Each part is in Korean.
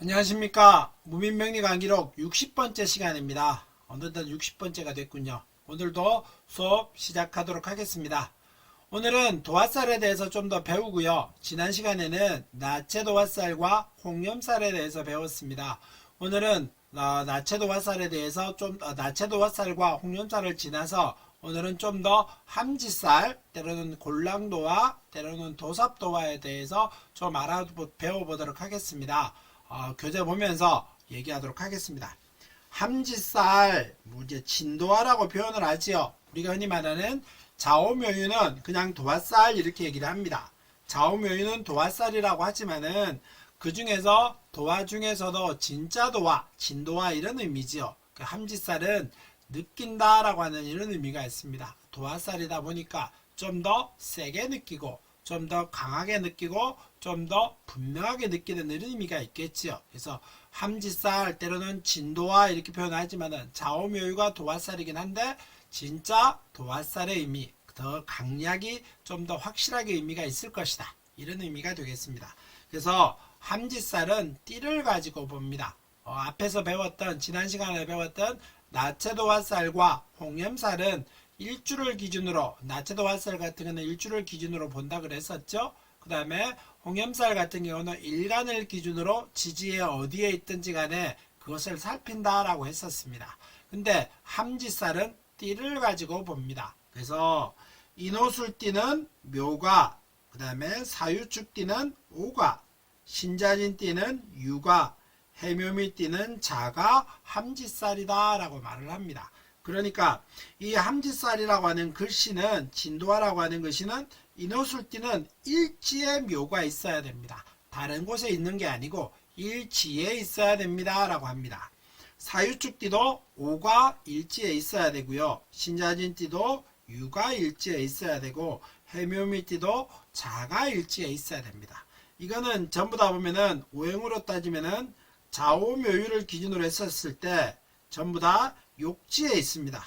안녕하십니까. 무민명리 강기록 60번째 시간입니다. 어느덧 60번째가 됐군요. 오늘도 수업 시작하도록 하겠습니다. 오늘은 도화살에 대해서 좀 더 배우고요. 지난 시간에는 나체 도화살과 홍염살에 대해서 배웠습니다. 오늘은 나체 도화살에 대해서 나체 도화살과 홍염살을 지나서 오늘은 좀 더 함지살, 때로는 골랑도화, 때로는 도삽도화에 대해서 좀 배워보도록 하겠습니다. 교재 보면서 얘기하도록 하겠습니다. 함지살, 이제 진도화라고 표현을 하지요. 우리가 흔히 말하는 자오묘유는 그냥 도화살 이렇게 얘기를 합니다. 자오묘유는 도화살이라고 하지만은 그 중에서 도화 중에서도 진짜 도화, 진도화 이런 의미지요. 그 함지살은 느낀다라고 하는 이런 의미가 있습니다. 도화살이다 보니까 좀 더 세게 느끼고 좀 더 강하게 느끼고 좀 더 분명하게 느끼는 이런 의미가 있겠지요. 그래서 함지살 때로는 진도화 이렇게 표현하지만은 자오묘유가 도화살이긴 한데 진짜 도화살의 의미 더 강약이 좀 더 확실하게 의미가 있을 것이다. 이런 의미가 되겠습니다. 그래서 함지살은 띠를 가지고 봅니다. 앞에서 배웠던 지난 시간에 배웠던 나체도화살과 홍염살은 일주를 기준으로 나체도화살 같은 경우는 일주를 기준으로 본다 그랬었죠. 그 다음에 홍염살 같은 경우는 일간을 기준으로 지지에 어디에 있든지 간에 그것을 살핀다라고 했었습니다. 근데 함지살은 띠를 가지고 봅니다. 그래서 인호술띠는 묘가, 그 다음에 사유축띠는 오가, 신자진띠는 유가, 해묘미띠는 자가 함지살이다 라고 말을 합니다. 그러니까 이 함지살이라고 하는 글씨는 진도화라고 하는 글씨는 인호술띠는 일지에 묘가 있어야 됩니다. 다른 곳에 있는 게 아니고 일지에 있어야 됩니다 라고 합니다. 사유축띠도 오가 일지에 있어야 되고요. 신자진띠도 유가 일지에 있어야 되고 해묘미띠도 자가 일지에 있어야 됩니다. 이거는 전부 다 보면은 오행으로 따지면은 자오묘유를 기준으로 했었을 때 전부 다 욕지에 있습니다.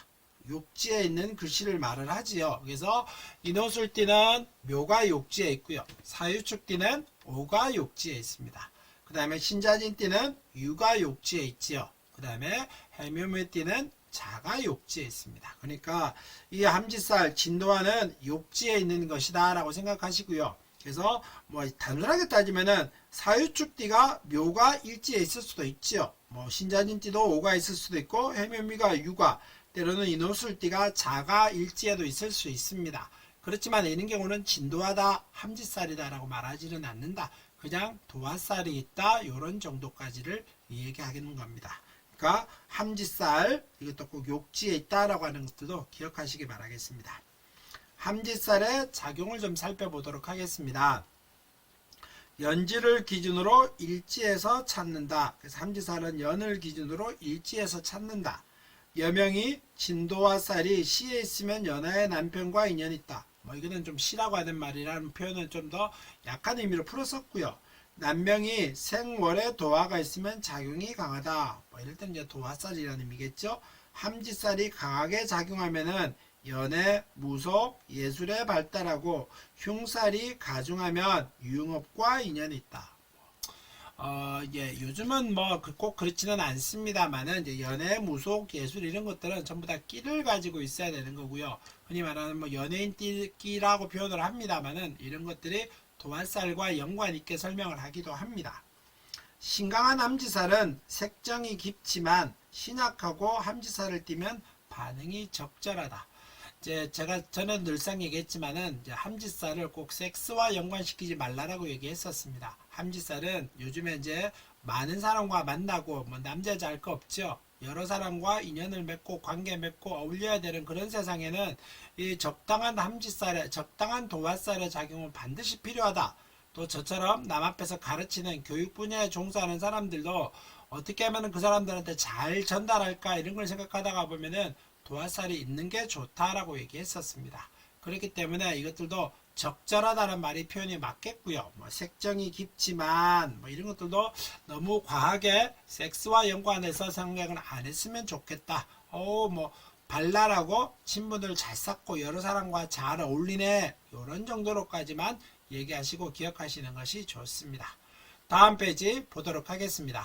욕지에 있는 글씨를 말을 하지요. 그래서 인호술띠는 묘가 욕지에 있고요. 사유축띠는 오가 욕지에 있습니다. 그 다음에 신자진띠는 유가 욕지에 있지요. 그 다음에 해묘묘띠는 자가 욕지에 있습니다. 그러니까 이 함지살 진도화는 욕지에 있는 것이다 라고 생각하시고요. 그래서 단순하게 따지면은 사유축띠가 묘가 일지에 있을 수도 있지요. 신자진띠도 오가 있을 수도 있고 해묘미가 유가, 때로는 인호술띠가 자가 일지에도 있을 수 있습니다. 그렇지만 이런 경우는 진도화다, 함지살이다 라고 말하지는 않는다. 그냥 도화살이 있다 이런 정도까지를 얘기하겠는 겁니다. 그러니까 함지살, 이것도 꼭 욕지에 있다라고 하는 것들도 기억하시기 바라겠습니다. 함지살의 작용을 좀 살펴보도록 하겠습니다. 연지를 기준으로 일지에서 찾는다. 그래서 함지살은 연을 기준으로 일지에서 찾는다. 여명이 진도화살이 시에 있으면 연하의 남편과 인연이 있다. 이거는 좀 시라고 하는 말이라는 표현은 좀 더 약한 의미로 풀었었고요. 남명이 생월에 도화가 있으면 작용이 강하다. 이럴 때는 이제 도화살이라는 의미겠죠. 함지살이 강하게 작용하면은 연애, 무속, 예술에 발달하고 흉살이 가중하면 유흥업과 인연이 있다. 요즘은 꼭 그렇지는 않습니다만은 이제 연애, 무속, 예술 이런 것들은 전부 다 끼를 가지고 있어야 되는 거고요. 흔히 말하는 연예인 끼라고 표현을 합니다만은 이런 것들이 도화살과 연관 있게 설명을 하기도 합니다. 신강한 함지살은 색정이 깊지만 신약하고 함지살을 띠면 반응이 적절하다. 저는 늘상 얘기했지만은 함지살을 꼭 섹스와 연관시키지 말라라고 얘기했었습니다. 함지살은 요즘에 이제 많은 사람과 만나고 남자 여자 할 거 없죠. 여러 사람과 인연을 맺고 관계 맺고 어울려야 되는 그런 세상에는 이 적당한 적당한 도화살의 작용은 반드시 필요하다. 또 저처럼 남 앞에서 가르치는 교육 분야에 종사하는 사람들도 어떻게 하면 그 사람들한테 잘 전달할까 이런 걸 생각하다가 보면은 도화살이 있는 게 좋다라고 얘기했었습니다. 그렇기 때문에 이것들도 적절하다는 말이 표현이 맞겠고요. 색정이 깊지만 이런 것들도 너무 과하게 섹스와 연관해서 생각을 안 했으면 좋겠다. 발랄하고 친분을 잘 쌓고 여러 사람과 잘 어울리네 이런 정도로까지만 얘기하시고 기억하시는 것이 좋습니다. 다음 페이지 보도록 하겠습니다.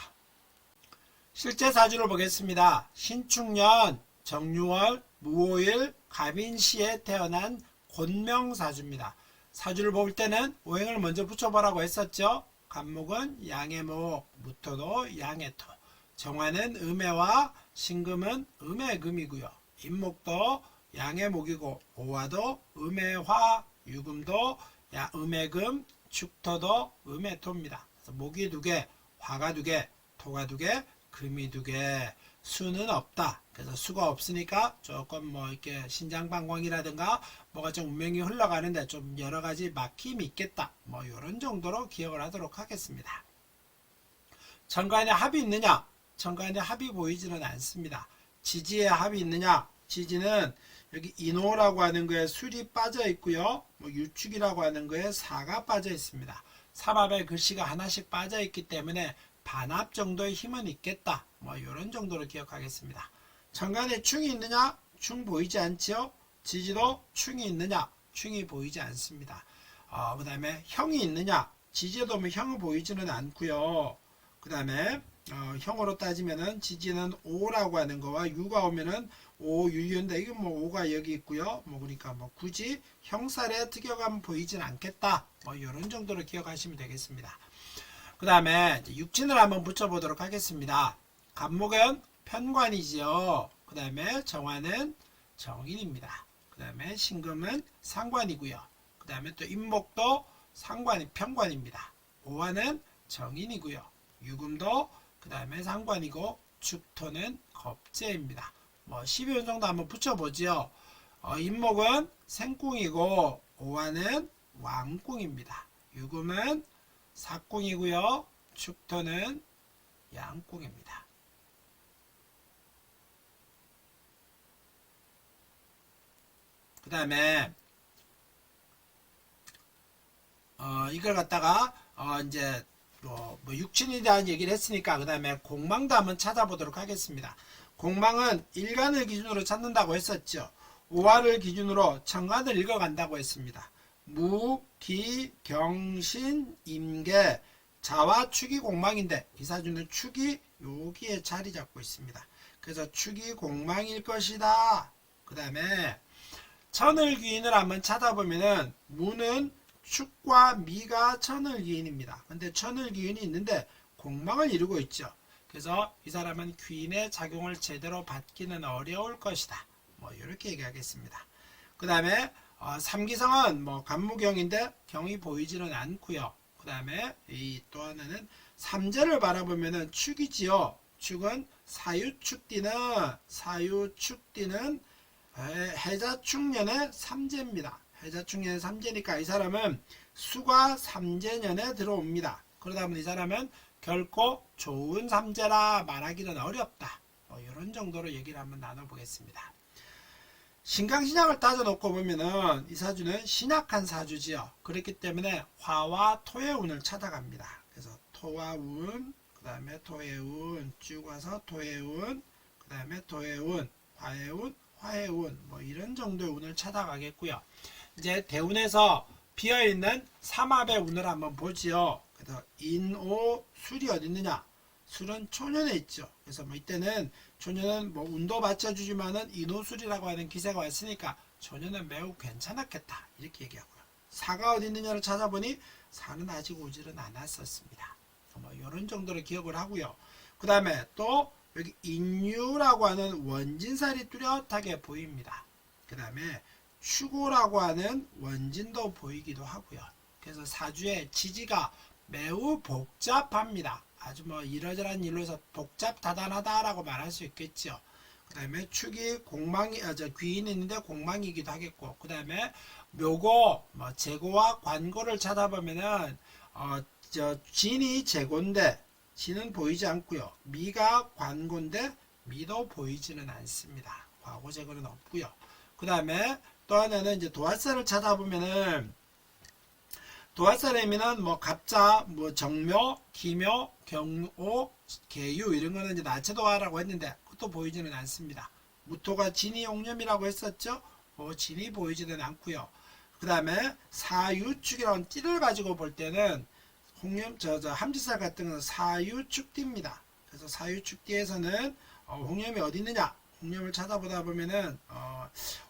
실제 사주를 보겠습니다. 신축년 정유월 무오일 갑인시에 태어난 곤명사주입니다. 사주를 볼 때는 오행을 먼저 붙여보라고 했었죠. 간목은 양해목, 무토도 양해토, 정화는 음해와 신금은 음해금이고요. 임목도 양해목이고 오화도 음해화, 유금도 음해금, 축토도 음해토입니다. 그래서 목이 2개, 화가 2개, 토가 2개, 금이 2개, 수는 없다. 그래서 수가 없으니까 조금 뭐 이렇게 신장방광이라든가 뭐가 좀 운명이 흘러가는데 좀 여러 가지 막힘이 있겠다. 뭐 이런 정도로 기억을 하도록 하겠습니다. 천간에 합이 있느냐? 천간에 합이 보이지는 않습니다. 지지에 합이 있느냐? 지지는 여기 인호라고 하는 거에 술이 빠져 있고요. 뭐 유축이라고 하는 거에 사가 빠져 있습니다. 삼합에 글씨가 하나씩 빠져 있기 때문에 반합 정도의 힘은 있겠다. 뭐 이런 정도로 기억하겠습니다. 천간에 충이 있느냐? 충 보이지 않지요? 지지도 충이 있느냐? 충이 보이지 않습니다. 그 다음에 형이 있느냐? 지지에도 뭐 형은 보이지는 않고요. 그 다음에 형으로 따지면은 지지는 5라고 하는 거와 유가 오면은 5, 유유인데 이건 뭐 5가 여기 있고요. 뭐 그러니까 뭐 굳이 형살의 특여감 보이진 않겠다. 뭐 이런 정도로 기억하시면 되겠습니다. 그 다음에 육진을 한번 붙여보도록 하겠습니다. 간목은 편관이지요. 그 다음에 정화는 정인입니다. 그 다음에 신금은 상관이고요. 그 다음에 또 임목도 편관입니다. 오화는 정인이고요. 유금도 그 다음에 상관이고 축토는 겁재입니다. 뭐 12원 정도 한번 붙여보죠. 임목은 생궁이고 오화는 왕궁입니다. 유금은 사궁이고요. 축토는 양궁입니다. 그 다음에 이걸 갖다가 이제 뭐 육친에 대한 얘기를 했으니까 그 다음에 공망도 한번 찾아보도록 하겠습니다. 공망은 일간을 기준으로 찾는다고 했었죠. 오화를 기준으로 천간을 읽어간다고 했습니다. 무, 기, 경신, 임계, 자와 축이 공망인데 이 사주는 축이 여기에 자리 잡고 있습니다. 그래서 축이 공망일 것이다. 그 다음에 천을귀인을 한번 찾아보면은 무는 축과 미가 천을귀인입니다. 근데 천을귀인이 있는데 공망을 이루고 있죠. 그래서 이 사람은 귀인의 작용을 제대로 받기는 어려울 것이다. 뭐 이렇게 얘기하겠습니다. 그 다음에 삼기성은 뭐 간무경인데 경이 보이지는 않고요. 그 다음에 이 또 하나는 삼재를 바라보면은 축이지요. 축은 사유축띠는 해자축년의 삼재입니다. 해자축년의 삼재니까 이 사람은 수가 삼재년에 들어옵니다. 그러다 보니 이 사람은 결코 좋은 삼재라 말하기는 어렵다. 뭐 이런 정도로 얘기를 한번 나눠보겠습니다. 신강신약을 따져놓고 보면은 이 사주는 신약한 사주지요. 그렇기 때문에 화와 토의 운을 찾아갑니다. 그래서 토와 운, 그 다음에 토의 운, 쭉 와서 토의 운, 그 다음에 토의 운, 화의 운, 화의 운, 뭐 이런 정도의 운을 찾아가겠고요. 이제 대운에서 비어있는 삼합의 운을 한번 보지요. 그래서 인오 술이 어디 있느냐? 술은 초년에 있죠. 그래서 뭐 이때는 초년은 뭐 운도 받쳐주지만은 인오술이라고 하는 기세가 왔으니까 초년은 매우 괜찮았겠다. 이렇게 얘기하고요. 사가 어디 있느냐를 찾아보니 사는 아직 오지는 않았었습니다. 뭐 이런 정도로 기억을 하고요. 그 다음에 또 여기 인유라고 하는 원진살이 뚜렷하게 보입니다. 그 다음에 추고라고 하는 원진도 보이기도 하고요. 그래서 사주의 지지가 매우 복잡합니다. 아주 뭐 이러저러한 일로 해서 복잡다단하다라고 말할 수 있겠죠. 그 다음에 축이 귀인이 있는데 공망이기도 하겠고, 그 다음에 묘고, 뭐 재고와 관고를 찾아보면은 진이 재고인데 진은 보이지 않고요. 미가 관고인데 미도 보이지는 않습니다. 과고 재고는 없고요. 그 다음에 또 하나는 이제 도화살을 찾아보면은 도화살의 의미는 뭐 갑자, 뭐 정묘, 기묘, 경오, 계유 이런 거는 이제 나체도화라고 했는데 그것도 보이지는 않습니다. 무토가 진이 용념이라고 했었죠. 진이 보이지는 않고요. 그 다음에 사유축이라는 띠를 가지고 볼 때는 함지살 같은 경우는 사유축띠입니다. 그래서 사유축띠에서는 홍염이 어디 있느냐? 홍염을 찾아보다 보면은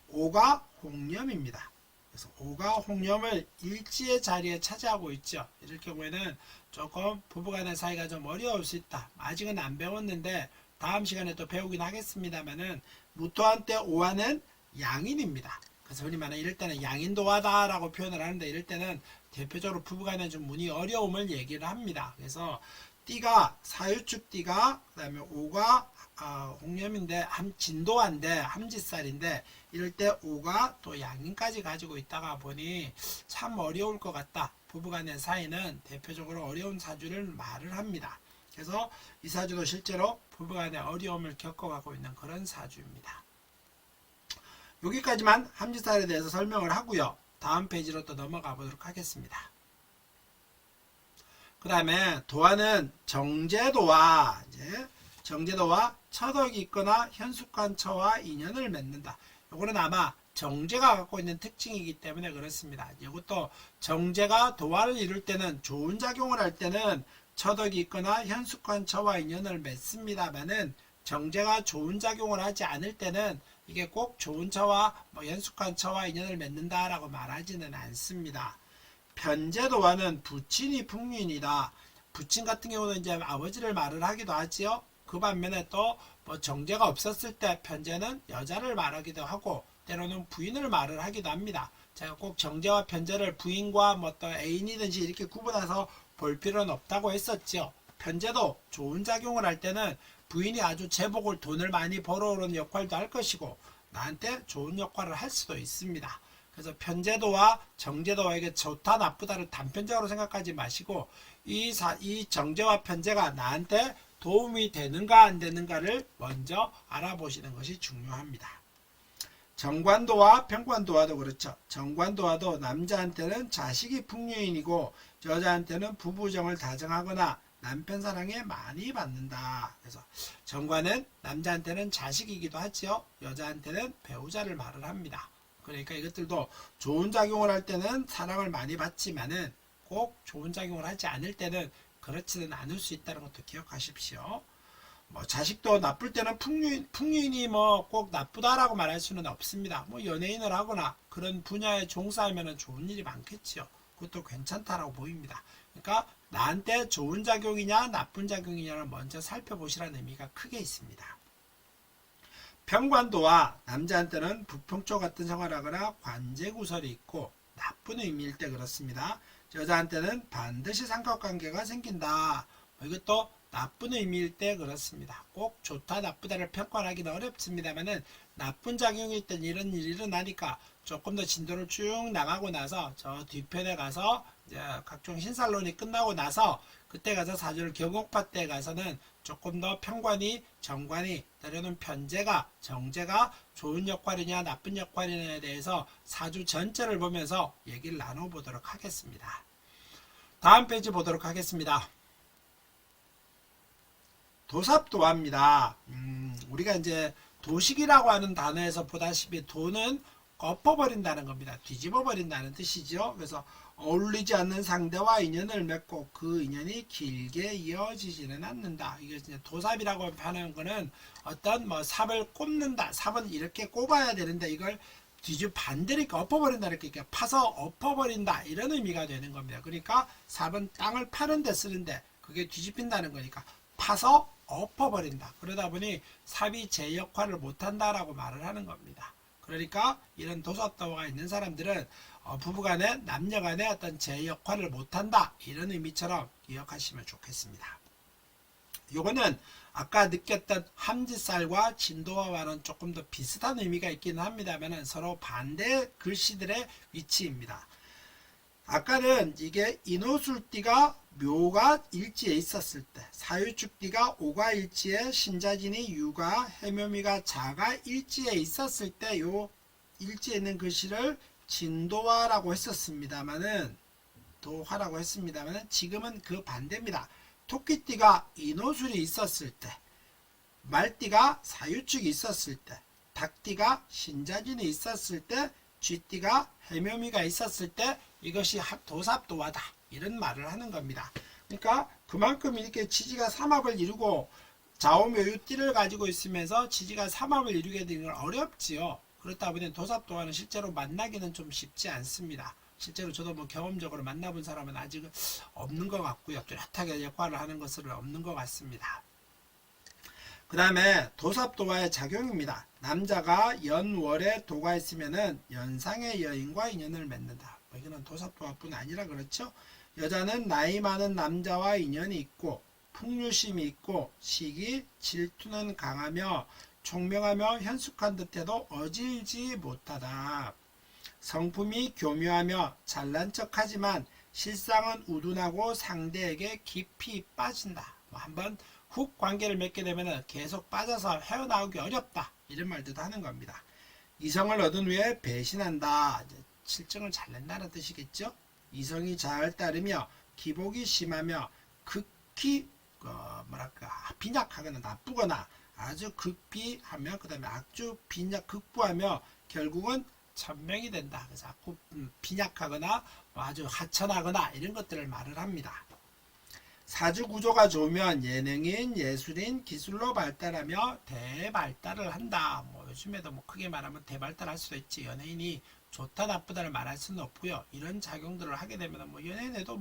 오가 홍염입니다. 그래서 오가 홍염을 일지의 자리에 차지하고 있죠. 이럴 경우에는 조금 부부간의 사이가 좀 어려울 수 있다. 아직은 안 배웠는데 다음 시간에 또 배우긴 하겠습니다만은 무토한테 오화는 양인입니다. 그래서 흔히 말하는 이럴 때는 양인도화다라고 표현을 하는데 이럴 때는 대표적으로 부부간에 좀 문이 어려움을 얘기를 합니다. 그래서 띠가 사유축 띠가 그다음에 오가 홍염인데 진도화인데 함지살인데 이럴 때 오가 또 양인까지 가지고 있다가 보니 참 어려울 것 같다. 부부간의 사이는 대표적으로 어려운 사주를 말을 합니다. 그래서 이 사주도 실제로 부부간의 어려움을 겪어가고 있는 그런 사주입니다. 여기까지만 함지살에 대해서 설명을 하고요. 다음 페이지로 또 넘어가 보도록 하겠습니다. 그 다음에 도화는 정제도와 정제도와 처덕이 있거나 현숙관처와 인연을 맺는다. 이거는 아마 정제가 갖고 있는 특징이기 때문에 그렇습니다. 이것도 정제가 도화를 이룰 때는 좋은 작용을 할 때는 처덕이 있거나 현숙관처와 인연을 맺습니다만은 정제가 좋은 작용을 하지 않을 때는 이게 꼭 좋은 처와 현숙관처와 인연을 맺는다라고 말하지는 않습니다. 편제도화는 부친이 풍류인이다. 부친 같은 경우는 이제 아버지를 말을 하기도 하지요. 그 반면에 또 정제가 없었을 때 편제는 여자를 말하기도 하고 때로는 부인을 말을 하기도 합니다. 제가 꼭 정제와 편제를 부인과 또 애인이든지 이렇게 구분해서 볼 필요는 없다고 했었죠. 편제도 좋은 작용을 할 때는 부인이 아주 제복을 돈을 많이 벌어오는 역할도 할 것이고 나한테 좋은 역할을 할 수도 있습니다. 그래서 편제도와 정제도에게 좋다 나쁘다를 단편적으로 생각하지 마시고 이 정제와 편제가 나한테 도움이 되는가 안 되는가를 먼저 알아보시는 것이 중요합니다. 정관도와 편관도와도 그렇죠. 정관도와도 남자한테는 자식이 풍류인이고 여자한테는 부부정을 다정하거나 남편 사랑에 많이 받는다. 그래서 정관은 남자한테는 자식이기도 하지요. 여자한테는 배우자를 말을 합니다. 그러니까 이것들도 좋은 작용을 할 때는 사랑을 많이 받지만은 꼭 좋은 작용을 하지 않을 때는 그렇지는 않을 수 있다는 것도 기억하십시오. 자식도 나쁠 때는 풍류인이 꼭 나쁘다라고 말할 수는 없습니다. 연예인을 하거나 그런 분야에 종사하면 좋은 일이 많겠지요. 그것도 괜찮다라고 보입니다. 그러니까 나한테 좋은 작용이냐 나쁜 작용이냐를 먼저 살펴보시라는 의미가 크게 있습니다. 편관도와 남자한테는 부평초 같은 생활을 하거나 관제구설이 있고 나쁜 의미일 때 그렇습니다. 여자한테는 반드시 삼각관계가 생긴다. 이것도 나쁜 의미일 때 그렇습니다. 꼭 좋다 나쁘다를 평가하기는 어렵습니다만은 나쁜 작용이 있던 이런 일이 일어나니까 조금 더 진도를 쭉 나가고 나서 저 뒤편에 가서 이제 각종 신살론이 끝나고 나서 그때 가서 사주를 경옥파 때 가서는 조금 더 편관이 정관이 때로는 편제가 정제가 좋은 역할이냐 나쁜 역할이냐에 대해서 사주 전체를 보면서 얘기를 나눠보도록 하겠습니다. 다음 페이지 보도록 하겠습니다. 도삽도화입니다. 우리가 이제 도식이라고 하는 단어에서 보다시피 도는 엎어버린다는 겁니다. 뒤집어버린다는 뜻이죠. 그래서 어울리지 않는 상대와 인연을 맺고 그 인연이 길게 이어지지는 않는다. 이게 이제 도삽이라고 하는 거는 어떤 삽을 꼽는다. 삽은 이렇게 꼽아야 되는데 이걸 반대로 엎어버린다. 이렇게 파서 엎어버린다. 이런 의미가 되는 겁니다. 그러니까 삽은 땅을 파는 데 쓰는데 그게 뒤집힌다는 거니까 파서 엎어버린다. 그러다 보니 삽이 제 역할을 못한다라고 말을 하는 겁니다. 그러니까 이런 도삽도화가 있는 사람들은 부부간에 남녀간에 어떤 제 역할을 못한다 이런 의미처럼 기억하시면 좋겠습니다. 요거는 아까 느꼈던 함지살과 진도화와는 조금 더 비슷한 의미가 있기는 합니다만 서로 반대 글씨들의 위치입니다. 아까는 이게 인호술띠가 묘가 일지에 있었을 때, 사유축띠가 오가 일지에 신자진이 유가 해묘미가 자가 일지에 있었을 때 요 일지에 있는 글씨를 진도화라고 했었습니다만은 도화라고 했습니다만은 지금은 그 반대입니다. 토끼띠가 인호술이 있었을 때, 말띠가 사유축이 있었을 때, 닭띠가 신자진이 있었을 때, 쥐띠가 해묘미가 있었을 때 이것이 도삽도화다. 이런 말을 하는 겁니다. 그러니까 그만큼 이렇게 지지가 삼합을 이루고 좌우묘유띠를 가지고 있으면서 지지가 삼합을 이루게 되는 건 어렵지요. 그렇다 보니 도삽도화는 실제로 만나기는 좀 쉽지 않습니다. 실제로 저도 뭐 경험적으로 만나본 사람은 아직 없는 것 같고요. 뚜렷하게 역할을 하는 것은 없는 것 같습니다. 그 다음에 도삽도화의 작용입니다. 남자가 연월에 도가 있으면은 연상의 여인과 인연을 맺는다. 이거는 도삽도화뿐 아니라 그렇죠. 여자는 나이 많은 남자와 인연이 있고 풍류심이 있고 시기 질투는 강하며 총명하며 현숙한 듯해도 어질지 못하다. 성품이 교묘하며 잘난 척하지만 실상은 우둔하고 상대에게 깊이 빠진다. 한번 훅 관계를 맺게 되면 계속 빠져서 헤어나오기 어렵다. 이런 말들도 하는 겁니다. 이성을 얻은 후에 배신한다. 실정을 잘 낸다는 뜻이겠죠. 이성이 잘 따르며 기복이 심하며 극히 빈약하거나 나쁘거나 아주 극비하며 그 다음에 아주 극부하며 결국은 천명이 된다. 그래서 빈약하거나 아주 하천하거나 이런 것들을 말을 합니다. 사주 구조가 좋으면 예능인, 예술인, 기술로 발달하며 대발달을 한다. 요즘에도 크게 말하면 대발달할 수도 있지. 연예인이 좋다 나쁘다를 말할 수는 없고요. 이런 작용들을 하게 되면 연예인에도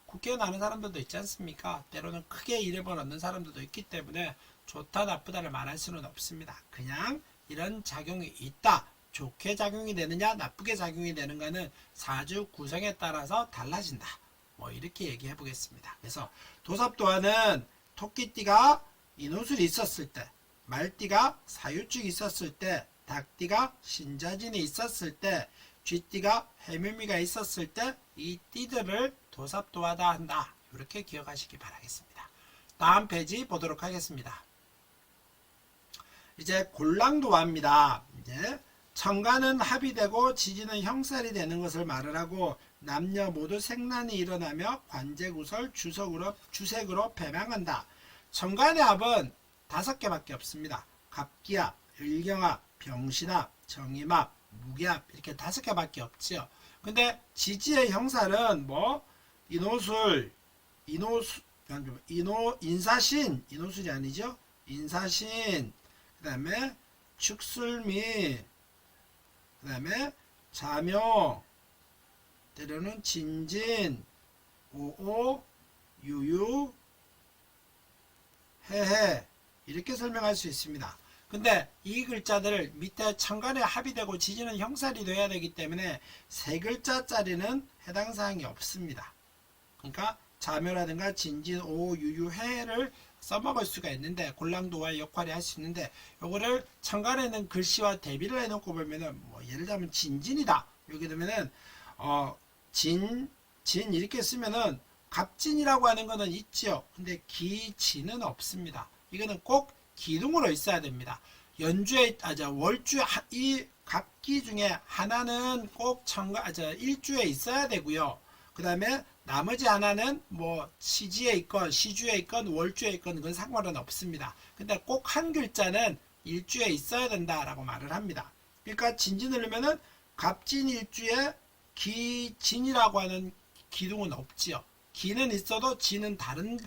국회의원 하는 사람들도 있지 않습니까? 때로는 크게 이름을 얻는 사람들도 있기 때문에 좋다 나쁘다를 말할 수는 없습니다. 그냥 이런 작용이 있다. 좋게 작용이 되느냐 나쁘게 작용이 되는가는 사주 구성에 따라서 달라진다. 이렇게 얘기해 보겠습니다. 그래서 도삽도화는 토끼띠가 인호술이 있었을 때, 말띠가 사유축이 있었을 때, 닭띠가 신자진이 있었을 때, 쥐띠가 해묘미가 있었을 때 이 띠들을 도삽도화다 한다. 이렇게 기억하시기 바라겠습니다. 다음 페이지 보도록 하겠습니다. 이제 골랑도화입니다. 이제 천간은 합이되고 지지는 형살이 되는 것을 말을 하고 남녀 모두 생란이 일어나며 관제구설 주색으로 배망한다. 천간의 합은 5개밖에 없습니다. 갑기합, 일경합, 병신합, 정임합, 무기합 이렇게 5개밖에 없지요. 근데 지지의 형살은 인사신, 인호술이 아니죠. 인사신, 그 다음에 축술미, 그 다음에 자묘, 때로는 진진, 오오, 유유, 해해 이렇게 설명할 수 있습니다. 근데 이 글자들을 밑에 천간에 합의되고 지지는 형살이 돼야 되기 때문에 3글자짜리는 해당 사항이 없습니다. 그러니까 자묘라든가 진진, 오오, 유유, 해해를 써먹을 수가 있는데 골랑도화의 역할을 할 수 있는데 요거를 천간에 있는 글씨와 대비를 해놓고 보면은 예를 들면 진진이다. 여기 되면은 진 이렇게 쓰면은 갑진이라고 하는 거는 있지요. 근데 기진은 없습니다. 이거는 꼭 기둥으로 있어야 됩니다. 월주에 이 갑기 중에 하나는 꼭 일주에 있어야 되고요. 그 다음에 나머지 하나는 시지에 있건 시주에 있건 월주에 있건 그건 상관은 없습니다. 근데 꼭 한 글자는 일주에 있어야 된다라고 말을 합니다. 그러니까 진진을 넣으면은 갑진 일주에 기진이라고 하는 기둥은 없지요. 기는 있어도 진은 다른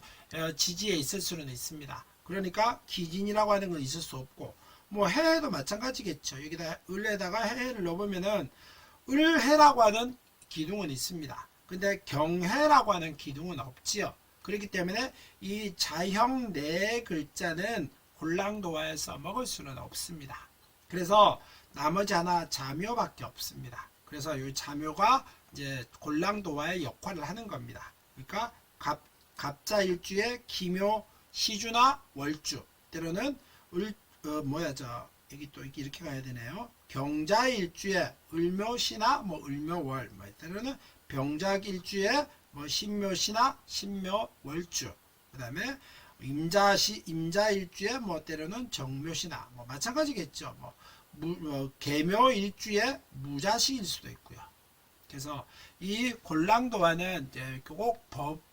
지지에 있을 수는 있습니다. 그러니까 기진이라고 하는 건 있을 수 없고 해도 마찬가지겠죠. 여기다 을에다가 해를 넣으면은 을해라고 하는 기둥은 있습니다. 근데 경해라고 하는 기둥은 없지요. 그렇기 때문에 이 자형 4글자는 골랑도화에서 먹을 수는 없습니다. 그래서 나머지 하나 자묘밖에 없습니다. 그래서 이 자묘가 이제 골랑도화의 역할을 하는 겁니다. 그러니까 갑자일주에 기묘 시주나 월주 때로는 여기 또 이렇게 가야 되네요. 경자일주에 을묘시나 을묘월 때로는 병작일주에 신묘시나 신묘월주 그 다음에 임자일주에 때로는 정묘시나 마찬가지겠죠. 계묘일주에 무자식일 수도 있고요. 그래서 이 골랑도화는 이제 꼭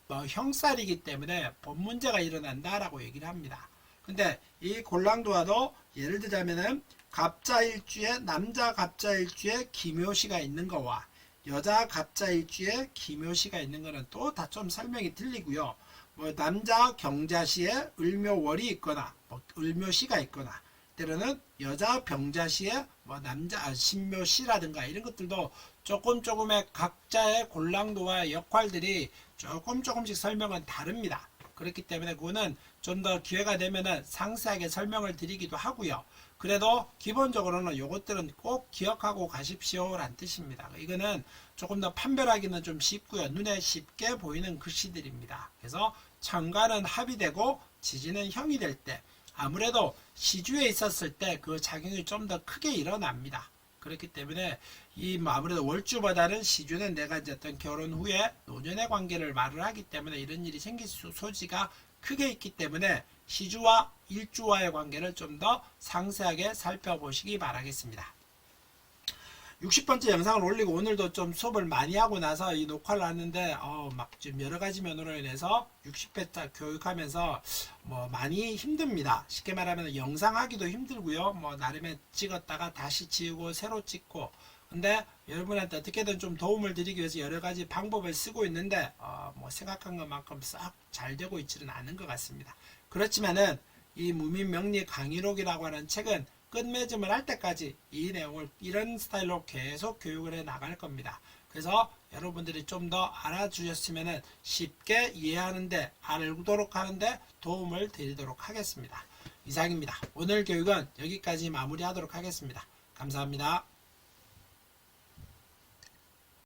형살이기 때문에 법 문제가 일어난다라고 얘기를 합니다. 근데 이 골랑도화도 예를 들자면은 갑자일주에 남자 갑자일주에 기묘시가 있는 거와 여자 갑자일주에 기묘시가 있는 거는 또 다 좀 설명이 틀리고요. 뭐 남자 경자시에 을묘월이 있거나 뭐 을묘시가 있거나 때로는 여자 병자시에 뭐 남자 신묘시라든가 이런 것들도 조금의 각자의 골랑도와 역할들이 조금씩 설명은 다릅니다. 그렇기 때문에 그거는 좀 더 기회가 되면은 상세하게 설명을 드리기도 하고요. 그래도 기본적으로는 요것들은 꼭 기억하고 가십시오 라는 뜻입니다. 이거는 조금 더 판별하기는 좀 쉽고요. 눈에 쉽게 보이는 글씨들입니다. 그래서 천간은 합이 되고 지지는 형이 될 때 아무래도 시주에 있었을 때 그 작용이 좀 더 크게 일어납니다. 그렇기 때문에 이 아무래도 월주보다는 시주는 내가 이제 어떤 결혼 후에 노년의 관계를 말을 하기 때문에 이런 일이 생길 소지가 크게 있기 때문에 시주와 일주와의 관계를 좀 더 상세하게 살펴보시기 바라겠습니다. 60번째 영상을 올리고 오늘도 좀 수업을 많이 하고 나서 이 녹화를 하는데 막 좀 여러 가지 면으로 인해서 60회 교육하면서 뭐 많이 힘듭니다. 쉽게 말하면 영상 하기도 힘들고요. 뭐 나름의 찍었다가 다시 지우고 새로 찍고 근데 여러분한테 어떻게든 좀 도움을 드리기 위해서 여러 가지 방법을 쓰고 있는데 뭐 생각한 것만큼 싹 잘 되고 있지는 않은 것 같습니다. 그렇지만은 이 무민명리 강의록이라고 하는 책은 끝맺음을 할 때까지 이 내용을 이런 스타일로 계속 교육을 해 나갈 겁니다. 그래서 여러분들이 좀 더 알아주셨으면 쉽게 이해하는데 알도록 하는데 도움을 드리도록 하겠습니다. 이상입니다. 오늘 교육은 여기까지 마무리하도록 하겠습니다. 감사합니다.